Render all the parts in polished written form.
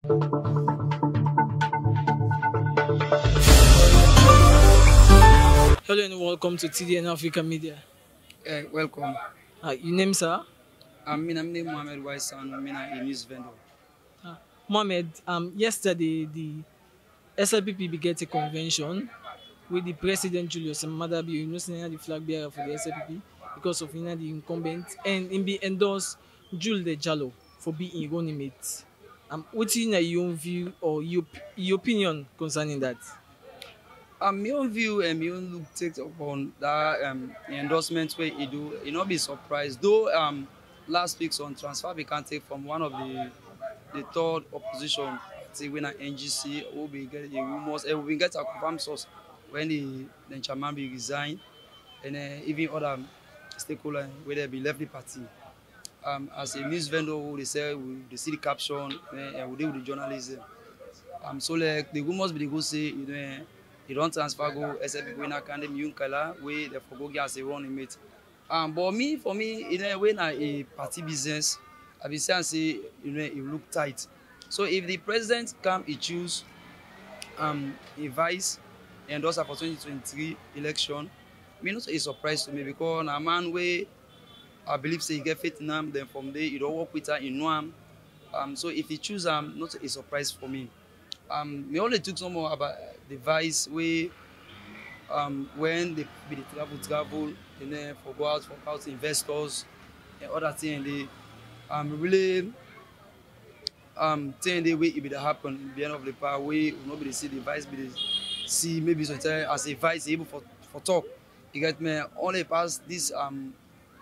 Hello and welcome to TDN Africa Media. Welcome. Your name, sir? I'm named Mohammed Waisan. I'm a news vendor. Mohammed. Yesterday the SLPP began a convention with the President Julius Maada, you know, the flag bearer for the SLPP because of the incumbent, and in be endorsed Juldeh Jalloh for being running mate. What's in your own view or your opinion concerning that? My own view and my own look takes upon that endorsement where he do. You not be surprised. Though last week's on transfer we can take from one of the third opposition party when an NGC will be get a rumors and we get a confirmed source when the chairman be resign and even other stakeholders where they be left the party. As a news vendor who they say they see the caption and we deal with the journalism. So like the rumors be they go say he don't transfer go except when I can them young color where they for go get as a running mate. But me for me when a party business I be say it look tight. So if the president come he choose a vice endorser for 2023 election, me not a surprise to me because a man where I believe say he get faith in him, then from there he don't work with her, he know him. So if he choose not a surprise for me. Me only took some more about the vice way when they be the travel and then for go out for out investors and other things they really thing the way it be happen in the end of the power way will not be the see the vice be the see maybe sometimes as a vice able for talk. You get me only past this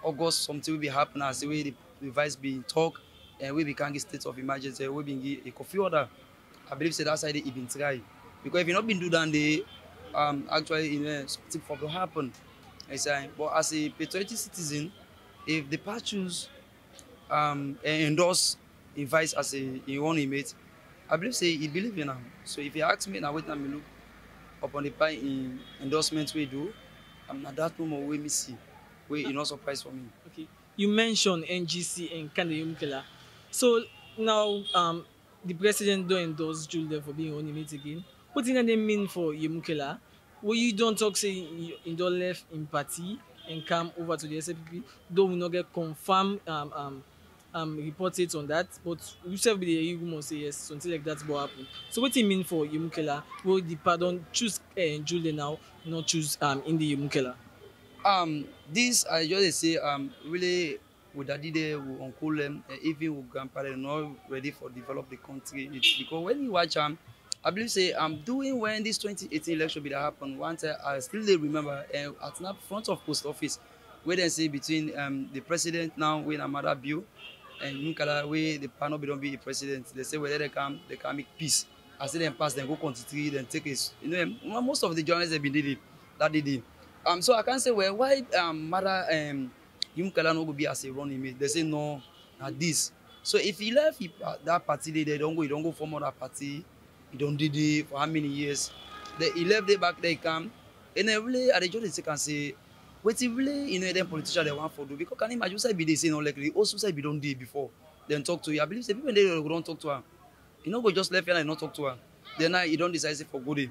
August something will be happen as the way the vice be talk and we can get state of emergency we be a coffee order. I believe say that's why they even try. Because if you not been do that, they actually something for to happen. I say, but as a patriotic citizen, if the party choose endorse a vice as a one mate, I believe say he believe in them. So if you ask me now, wait time me look upon the pie in endorsement we do, I'm not that no more way me see. Way not surprise for me. Okay. You mentioned NGC and Kande Yumkela. So now the president don't endorse Juldeh for being on it again. What did that mean for Yemukela? Well, you don't talk say you don't left in party and come over to the SLPP, though we not get confirmed reported on that, but we shall be the rumor say yes, something like that will happen. So what it mean for Yemukela? Will the pardon choose Juldeh now, not choose in the Yemukela? This I just say really with daddy there with uncle them even with grandpa they're not ready for develop the country. It's because when you watch I believe say I'm doing when this 2018 election be that happen one time I still dey remember at the front of post office where they say between the president now when Maada bill and Nkala where the panel be don't be a president they say whether they can make peace. I see them pass then go continue then take it most of the journalists have been did it that did it. So I can't say well why Maada Nkala no go be as a running mate. They say no at this. So if he left that party they don't go form other party. He don't did it for how many years. He left there back there he come. And then really at the judge can say what he really them politicians they want for do because can you imagine say be they say no likely also say be don't do it before then talk to you. I believe say people they don't talk to her. You know go just left here and not talk to her. Then now you don't decide say for good.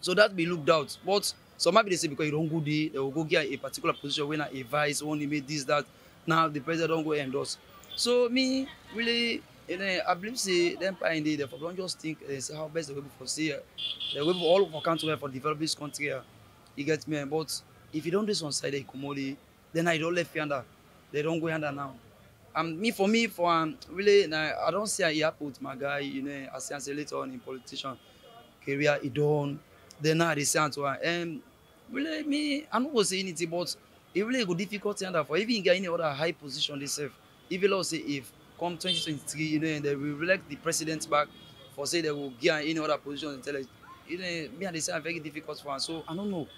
So that be looked out. But some might be they say because you don't go there, they will go get a particular position when a vice only made this, that. Now the president don't go endorse. So me really I believe say them pioneer they don't just think say how best they will for say they will all for country for develop this country. You get me? But if you don't do this on side commodity, then I don't left under. They don't go under now. For me really I don't see a happen with my guy, as I say later on in politician career he done. Then now they say to her, really me, I'm not gonna say anything, but it really go difficult to for even get any other high position they serve. Even let's say if come 2023, and they will elect the president back for say they will get any other position and tell me and they say are very difficult for him. So I don't know.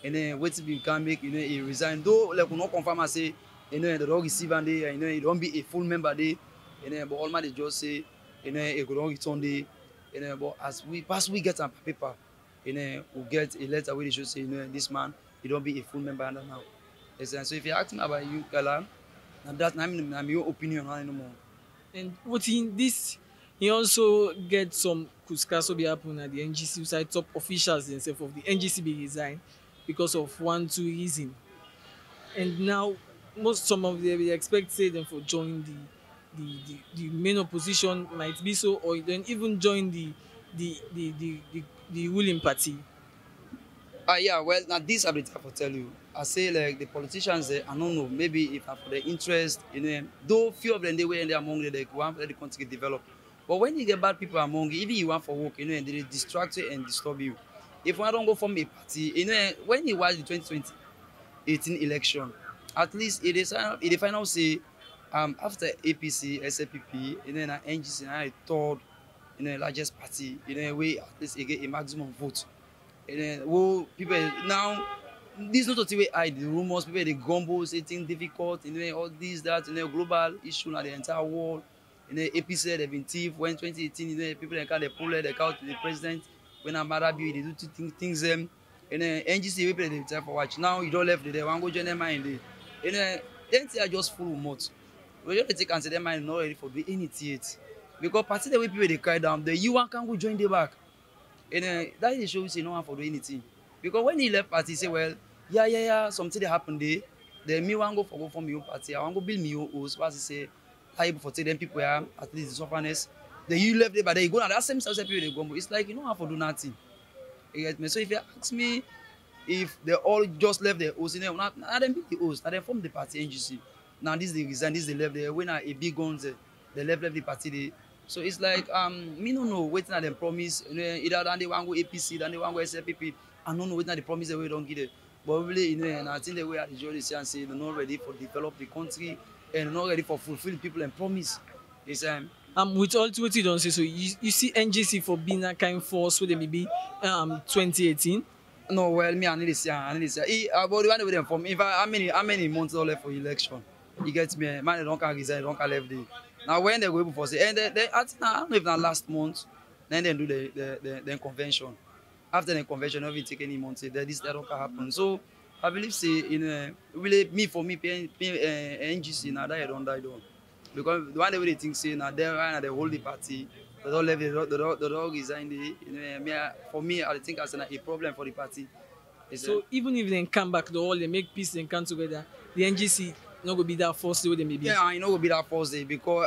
And then what if you can make, he resign. Though like will not confirm and say, they don't receive and they, he don't be a full member there. But all man they just say, he could not return there. But as we get some paper, we get a letter where they should say, this man, he don't be a full member under now. So if you ask me about you, Kala, that's not my opinion anymore. And what in this He also get some kuskaso be happen at the NGC side top officials themselves of the NGC be resign because of one two reason. And now most some of them we expect say them for join the main opposition might be so, or then even join the ruling party. Yeah, well, now this I be try for tell you. I say like the politicians, I don't know, maybe if na for their interest, though few of them they were in there among them, they want let the country develop. But when you get bad people among you, even you want for work, and they distract you and disturb you. If one don't go form a party, when you watch the 2018 election, at least it is final say, after APC, SLPP, na NGC, na a third, largest party, way at least you get a maximum vote. And then well, people now this not to way hide the rumors, people they grumble, say things difficult, all this, that, global issue na the entire world. APC they've been thief when 2018, people they call the pull they call to the president when Maada they do two things them. And then NGC people they try for watch. Now you don't left there, one go join them mind there. And then they are just full of mouth. We just take and say them mind not ready for doing anything yet. Because party the way people they cry down, the you one can go join the back. And that is show you say no one for do anything. Because when he left party, he say, well, yeah, something that happened there. Then me want go for my own party. I want go build me own house. But he say, I able for tell them people are at least the sufferness. Then you left there, but then you go now. That same people they go. It's like you don't have to do nothing. You get me? So if you ask me if they all just left their host, now them build the host, now they form the party NGC. Now this they resign, this they left there. When a big guns, they left the party there. So it's like me no know waiting at them promise, either than they want go APC, than they want go SLPP. I don't know waiting at the promise they don't give it. But really, and I think the way the judge say and say they're not ready for develop the country and not ready for fulfill people and promise. It's With all what you don't say, so you see NGC for being that kind of force with the maybe 2018. no, well, me I need to say. About the one with them from if how many months are left for election? You get me, man, they don't can resign, they don't can left there. Now when they go able for say, and I don't know if that last month, then they do the convention. After the convention, not even take any months, this that don't can happen. So I believe say really me for me, NGC now that I don't die down. Because the one way they think say now they hold the party, they don't leave they don't resign for me I think as a problem for the party. So even if they come back, the whole they make peace and come together, the NGC not gonna be that force the way they may be. Yeah, I know will be that first day because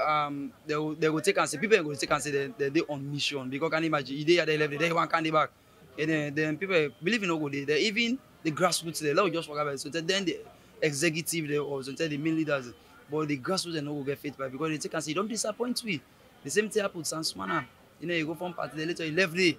they will take and say people will take and say they on mission because can you imagine the day they left they one candy back and then people believe in no go they even the grassroots there let us just forget about it. So then the executive there or so the main leaders but the grassroots they no go get fit by because they take and say don't disappoint me. The same thing happened Sans Mana. You go from party later you left there.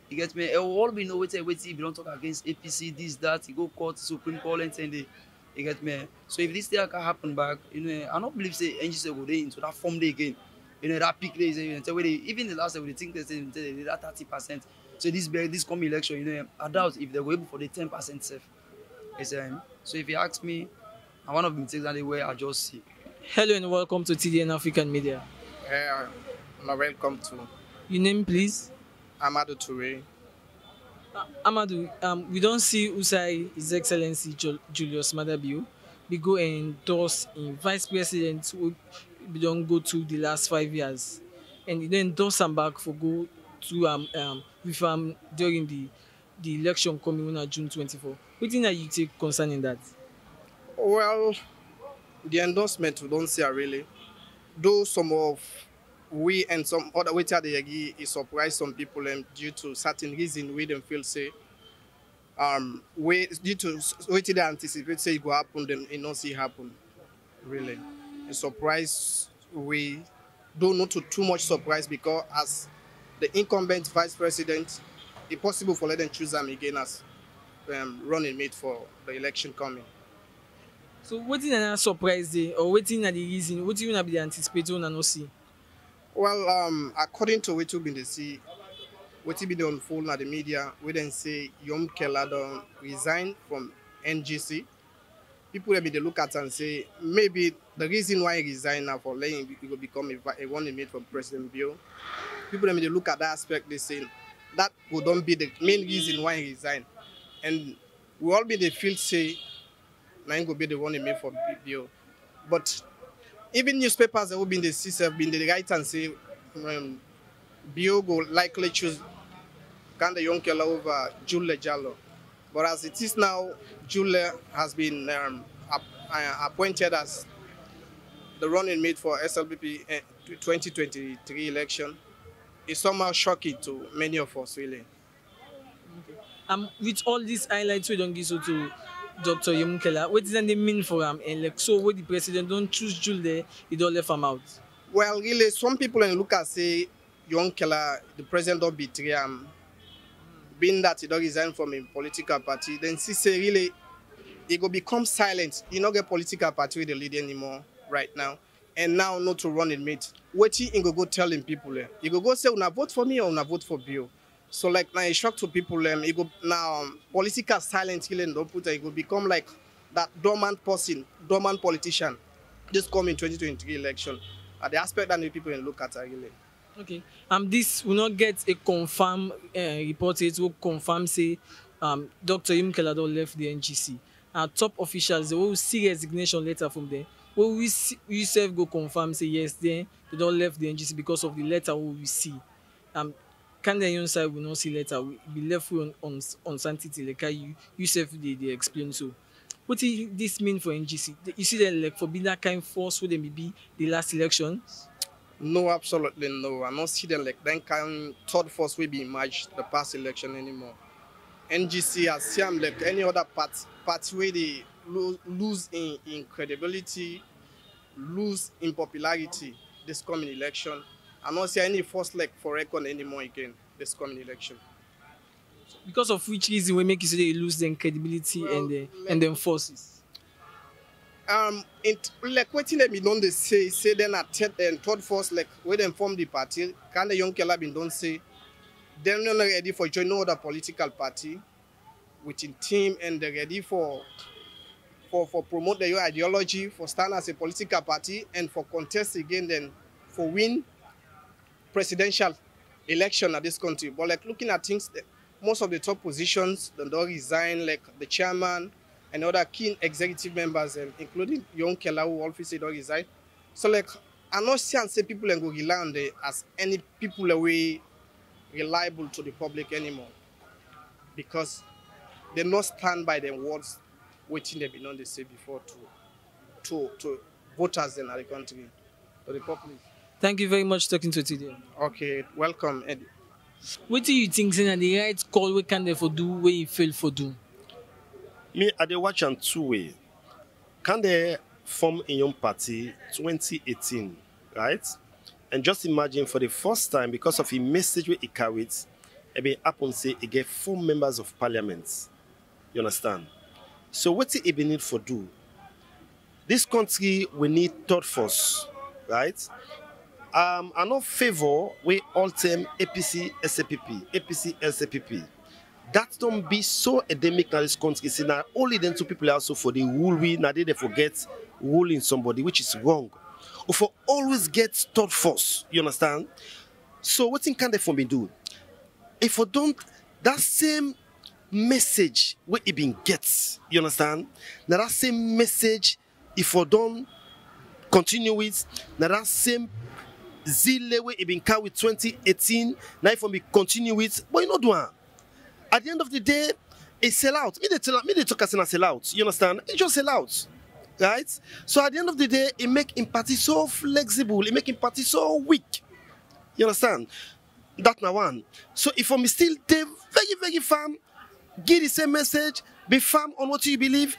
You get me? It will all be no wait if you don't talk against APC, this, that, you go court, Supreme Court, and send it. You get me? So if this thing can happen back, I don't believe say NGC will go into that form day again. That peak day, even the last day, they think they say that 30%. So this coming election, I doubt if they were able for the 10% safe. So if you ask me, I one of the mistakes that they were I just see. Hello and welcome to TDN African Media. Welcome to Your name, please? Amadou Toure. Amadou, we don't see Usai, His Excellency Julius Maada we go and endorse in Vice President who we don't go to the last 5 years. And then endorse am back for go to with during the election coming on June 24. What thing that you take concerning that? Well, the endorsement we don't see really. Though some of we and some other way the agree it surprised some people due to certain reason we them feel say we due to what they anticipate say it go happen them it not see happen really. A surprise we don't know too much surprise because as the incumbent vice president it's possible for let them choose them again as running mate for the election coming. So what is another surprise day or what is the reason? What do you be anticipating and not see? Well, according to what we been to see, what been unfold in the media, we then say Yom Kela don't resign from NGC. People will be the look at and say maybe the reason why he resigned now for letting he will become a running mate from President Bill. People will be the look at that aspect. They say that would not be the main reason why he resigned, and we all be the field say now he will be the running mate for Bill, but. Even newspapers that will be in the CSF, be in the right and say Bio will likely choose Kanda Yonkela over Juldeh Jalloh. But as it is now, Juldeh has been appointed as the running mate for SLBP 2023 election. It's somehow shocking to many of us, really. With all these highlights we don't give so to Dr. Yemukela, what does that mean for elect? So when the president don't choose Juldeh, he don't left him out. Well, really, some people in look at say Yonkela, the president don't betray him, being that he don't resign from a political party, then she say really he go become silent. He not get political party with the leader anymore right now. And now not to run in mate. Waiting he go tell him people. He go say una vote for me or una vote for Bill. So like now he shock to people he go now political silence killing don't put he go become like that dormant person, dormant politician. This coming 2023 election. The aspect that the people can look at are really. Okay. This will not get a confirmed report. It will confirm say Dr. Yemukela don't left the NGC. Top officials they will see resignation letter from them. Will we see, we self go confirm say yes they don't left the NGC because of the letter we see. Can the side will not see letter we be left with on uncertainty like you self they explain so. What does this mean for NGC? You see them like for being that kind of force would they be the last election? No, absolutely no. I not see them like that kind third force will be emerged the past election anymore. NGC has seen like any other party where they lose in credibility, lose in popularity this coming election. I not see any force like for reckon anymore again this coming election. Because of which reason we make you say they lose their credibility and then forces. It like what let me don't they say then a third force like where them form the party. Can the young Kela been don't say they're not ready for join no other political party within team and they're ready for promote their ideology, for stand as a political party and for contest again then for win presidential election at this country. But like looking at things, most of the top positions they don't resign, like the chairman and other key executive members, including Young Kela who obviously don't resign. So like I'm not saying say people and go rely on the as any people away reliable to the public anymore because they not stand by their words waiting they be known they say before to voters in the country, to the public. Thank you very much talking to today. Okay, welcome, Eddie. What do you think say the right call we can for do where you fail for do? Me, I dey watch on two way. Can they form a young party 2018, right? And just imagine for the first time, because of the message he carried, it be happen say he get 4 members of parliament. You understand? So what he be need for do? This country we need third force, right? I no favor we all term APC SAPP, APC SAPP. That don't be so endemic in this country. See now only then 2 people also for the rule we now they forget ruling somebody, which is wrong. Or for always get third force, you understand? So what thing can they for me do? If I don't that same message where it been gets, you understand? Now that same message, if I don't continue with, now that same zeal where it been carried with 2018, now if I continue with, but you know do one. At the end of the day, a sell out. Me they talk as a sell out. You understand? It just sell out. Right? So at the end of the day, it make him party so flexible, it make him party so weak. You understand? That now one. So if I'm still very, very firm, give the same message, be firm on what you believe,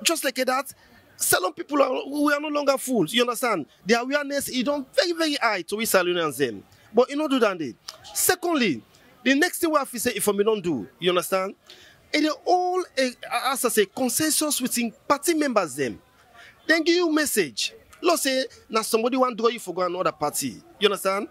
just like that, Salon people we are no longer fools. You understand? The awareness is done very, very high to we Leoneans them. But you know do that. Secondly, the next thing we have to say if we don't do, you understand? It is all as I say consensus within party members them. Then give you message. Let's say now somebody want to draw you for go another party. You understand?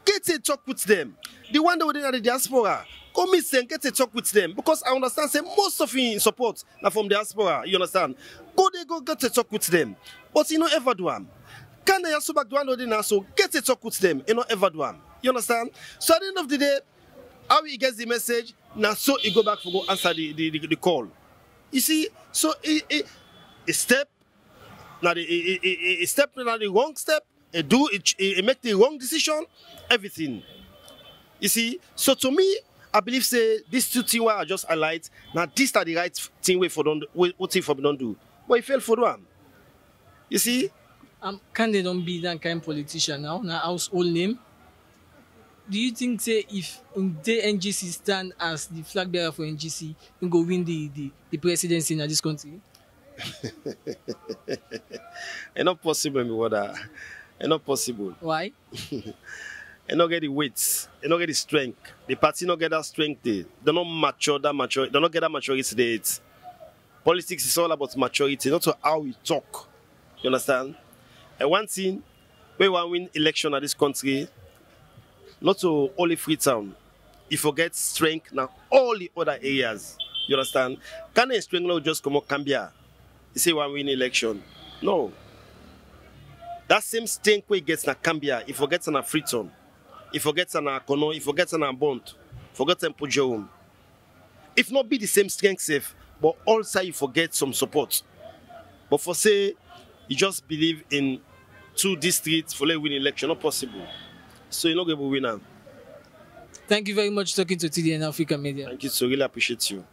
Get a talk with them. The one that within the diaspora, come meet them, get a talk with them. Because I understand say most of you in support are from diaspora. You understand? Go get a talk with them. But you know ever do them. Can they also back do one so get a talk with them, you know ever do them. You understand? So at the end of the day, how he gets the message, now so he go back for go answer the call. You see, so a step, now a step now the wrong step, he make the wrong decision, everything. You see, so to me, I believe say these two things where I just highlight, now these are the right thing we for don't what thing for don't do. But he failed for one. You see? Can they don't be that kind of politician now? Now household name. Do you think say if in the NGC stand as the flag bearer for NGC, he go win the presidency in this country? It's not possible, my brother. It's not possible. Why? They not get the weight. They not get the strength. The party not get that strength. They not mature that mature. They not get that maturity. It's, politics is all about maturity, not to how we talk. You understand? And one thing, we want to win election at this country, not to only Freetown. You forget strength now all the other areas. You understand? Can a strength not just come out Cambia? You say one win election. No. That same strength we get na Cambia, he forgets na Freetown. He forgets na Kono, he forgets na Bond, forgets na Pujoum. If not be the same strength safe, but also you forget some support. But for say, you just believe in 2 districts for win election, not possible. So you're not going to win now. Thank you very much for talking to TDN Africa Media. Thank you, so really appreciate you.